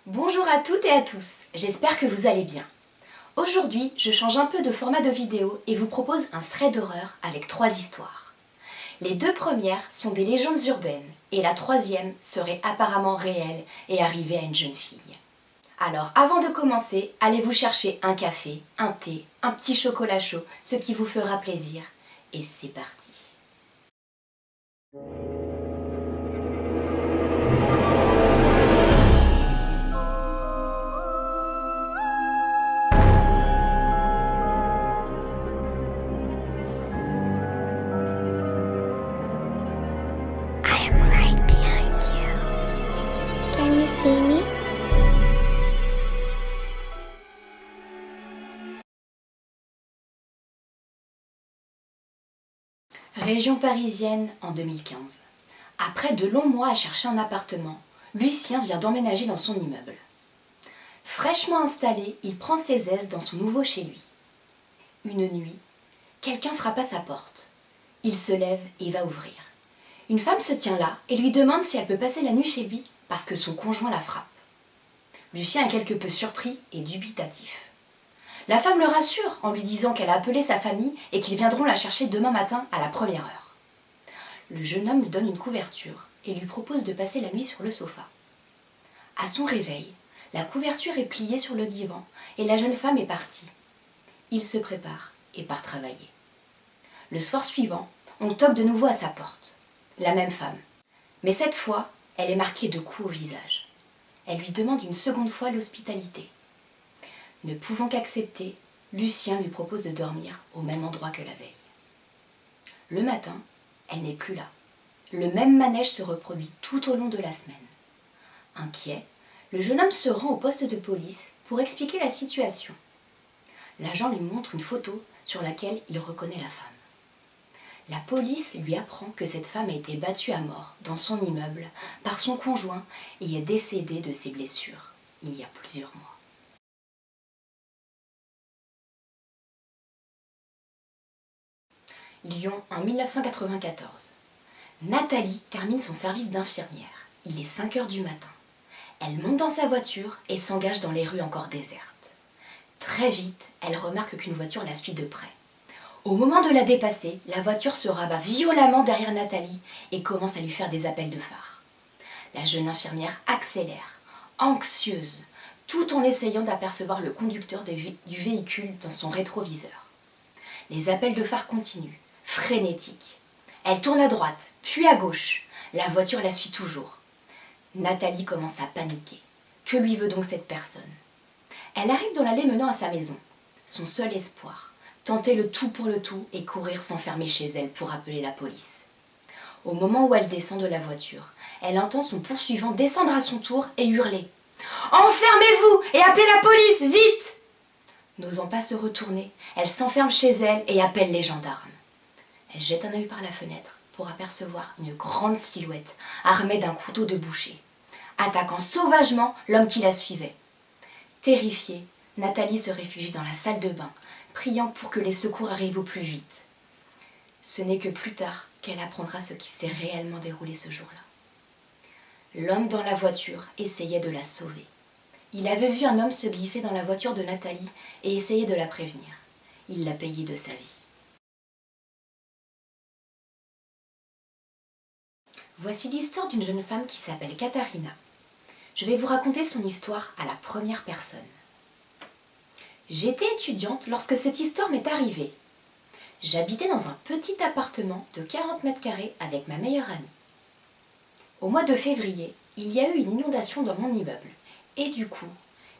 Bonjour à toutes et à tous, j'espère que vous allez bien. Aujourd'hui, je change un peu de format de vidéo et vous propose un thread d'horreur avec 3 histoires. Les 2 premières sont des légendes urbaines et la 3e serait apparemment réelle et arrivée à une jeune fille. Alors avant de commencer, allez vous chercher un café, un thé, un petit chocolat chaud, ce qui vous fera plaisir. Et c'est parti. I am right behind you. Can you see me? Région parisienne en 2015. Après de longs mois à chercher un appartement, Lucien vient d'emménager dans son immeuble. Fraîchement installé, il prend ses aises dans son nouveau chez lui. Une nuit, quelqu'un frappe à sa porte. Il se lève et va ouvrir. Une femme se tient là et lui demande si elle peut passer la nuit chez lui parce que son conjoint la frappe. Lucien est quelque peu surpris et dubitatif. La femme le rassure en lui disant qu'elle a appelé sa famille et qu'ils viendront la chercher demain matin à la première heure. Le jeune homme lui donne une couverture et lui propose de passer la nuit sur le sofa. À son réveil, la couverture est pliée sur le divan et la jeune femme est partie. Il se prépare et part travailler. Le soir suivant, on toque de nouveau à sa porte. La même femme. Mais cette fois, elle est marquée de coups au visage. Elle lui demande une seconde fois l'hospitalité. Ne pouvant qu'accepter, Lucien lui propose de dormir au même endroit que la veille. Le matin, elle n'est plus là. Le même manège se reproduit tout au long de la semaine. Inquiet, le jeune homme se rend au poste de police pour expliquer la situation. L'agent lui montre une photo sur laquelle il reconnaît la femme. La police lui apprend que cette femme a été battue à mort dans son immeuble par son conjoint et est décédée de ses blessures il y a plusieurs mois. Lyon en 1994. Nathalie termine son service d'infirmière. Il est 5 heures du matin. Elle monte dans sa voiture et s'engage dans les rues encore désertes. Très vite, elle remarque qu'une voiture la suit de près. Au moment de la dépasser, la voiture se rabat violemment derrière Nathalie et commence à lui faire des appels de phare. La jeune infirmière accélère, anxieuse, tout en essayant d'apercevoir le conducteur du véhicule dans son rétroviseur. Les appels de phare continuent, frénétiques. Elle tourne à droite, puis à gauche. La voiture la suit toujours. Nathalie commence à paniquer. Que lui veut donc cette personne ? Elle arrive dans l'allée menant à sa maison. Son seul espoir, tenter le tout pour le tout et courir s'enfermer chez elle pour appeler la police. Au moment où elle descend de la voiture, elle entend son poursuivant descendre à son tour et hurler « Enfermez-vous et appelez la police, vite !» N'osant pas se retourner, elle s'enferme chez elle et appelle les gendarmes. Elle jette un œil par la fenêtre pour apercevoir une grande silhouette armée d'un couteau de boucher, attaquant sauvagement l'homme qui la suivait. Terrifiée, Nathalie se réfugie dans la salle de bain, priant pour que les secours arrivent au plus vite. Ce n'est que plus tard qu'elle apprendra ce qui s'est réellement déroulé ce jour-là. L'homme dans la voiture essayait de la sauver. Il avait vu un homme se glisser dans la voiture de Nathalie et essayer de la prévenir. Il l'a payé de sa vie. Voici l'histoire d'une jeune femme qui s'appelle Katharina. Je vais vous raconter son histoire à la première personne. J'étais étudiante lorsque cette histoire m'est arrivée. J'habitais dans un petit appartement de 40 mètres carrés avec ma meilleure amie. Au mois de février, il y a eu une inondation dans mon immeuble. Et du coup,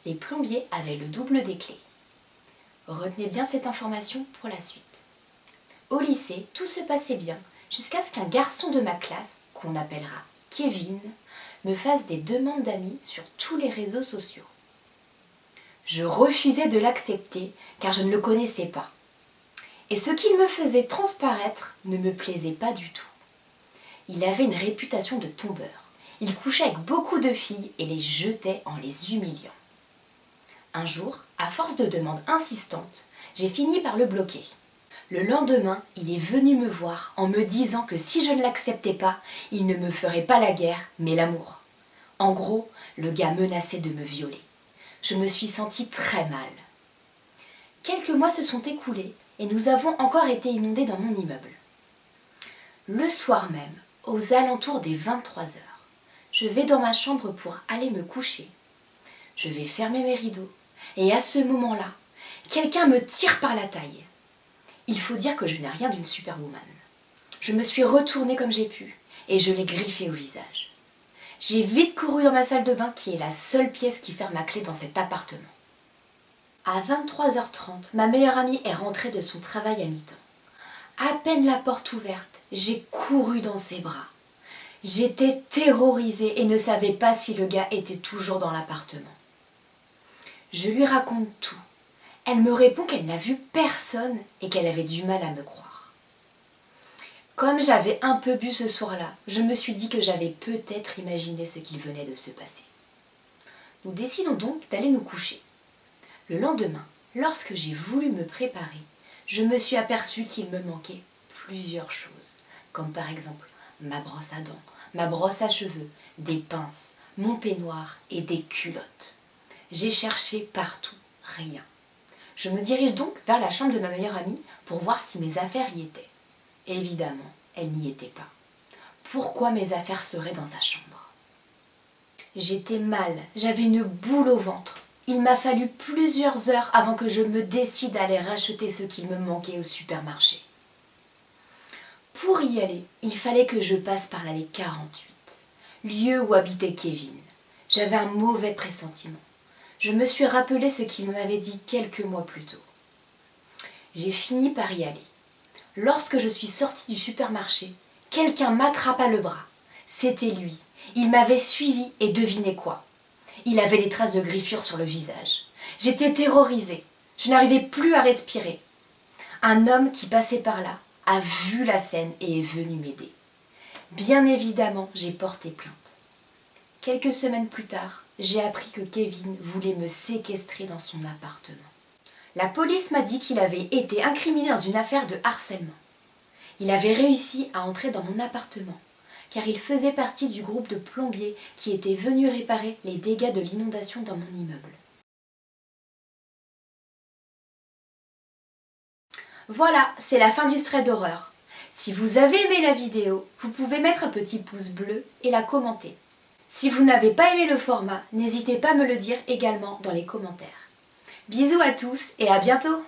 les plombiers avaient le double des clés. Retenez bien cette information pour la suite. Au lycée, tout se passait bien jusqu'à ce qu'un garçon de ma classe, qu'on appellera Kevin, me fasse des demandes d'amis sur tous les réseaux sociaux. Je refusais de l'accepter car je ne le connaissais pas. Et ce qu'il me faisait transparaître ne me plaisait pas du tout. Il avait une réputation de tombeur. Il couchait avec beaucoup de filles et les jetait en les humiliant. Un jour, à force de demandes insistantes, j'ai fini par le bloquer. Le lendemain, il est venu me voir en me disant que si je ne l'acceptais pas, il ne me ferait pas la guerre, mais l'amour. En gros, Le gars menaçait de me violer. Je me suis sentie très mal. Quelques mois se sont écoulés et nous avons encore été inondés dans mon immeuble. Le soir même, aux alentours des 23 heures, je vais dans ma chambre pour aller me coucher. Je vais fermer mes rideaux et à ce moment-là, quelqu'un me tire par la taille. Il faut dire que je n'ai rien d'une superwoman. Je me suis retournée comme j'ai pu et je l'ai griffé au visage. J'ai vite couru dans ma salle de bain qui est la seule pièce qui ferme à clé dans cet appartement. À 23h30, ma meilleure amie est rentrée de son travail à mi-temps. À peine la porte ouverte, j'ai couru dans ses bras. J'étais terrorisée et ne savais pas si le gars était toujours dans l'appartement. Je lui raconte tout. Elle me répond qu'elle n'a vu personne et qu'elle avait du mal à me croire. Comme j'avais un peu bu ce soir-là, je me suis dit que j'avais peut-être imaginé ce qu'il venait de se passer. Nous décidons donc d'aller nous coucher. Le lendemain, lorsque j'ai voulu me préparer, je me suis aperçue qu'il me manquait plusieurs choses, comme par exemple ma brosse à dents, ma brosse à cheveux, des pinces, mon peignoir et des culottes. J'ai cherché partout, rien. Je me dirige donc vers la chambre de ma meilleure amie pour voir si mes affaires y étaient. Évidemment, elles n'y étaient pas. Pourquoi mes affaires seraient dans sa chambre? J'étais mal, j'avais une boule au ventre. Il m'a fallu plusieurs heures avant que je me décide à aller racheter ce qu'il me manquait au supermarché. Pour y aller, il fallait que je passe par l'allée 48, lieu où habitait Kevin. J'avais un mauvais pressentiment. Je me suis rappelé ce qu'il m'avait dit quelques mois plus tôt. J'ai fini par y aller. Lorsque je suis sortie du supermarché, quelqu'un m'attrapa le bras. C'était lui. Il m'avait suivi et devinez quoi? Il avait des traces de griffures sur le visage. J'étais terrorisée. Je n'arrivais plus à respirer. Un homme qui passait par là a vu la scène et est venu m'aider. Bien évidemment, j'ai porté plainte. Quelques semaines plus tard, j'ai appris que Kevin voulait me séquestrer dans son appartement. La police m'a dit qu'il avait été incriminé dans une affaire de harcèlement. Il avait réussi à entrer dans mon appartement, car il faisait partie du groupe de plombiers qui était venu réparer les dégâts de l'inondation dans mon immeuble. Voilà, c'est la fin du thread d'horreur. Si vous avez aimé la vidéo, vous pouvez mettre un petit pouce bleu et la commenter. Si vous n'avez pas aimé le format, n'hésitez pas à me le dire également dans les commentaires. Bisous à tous et à bientôt!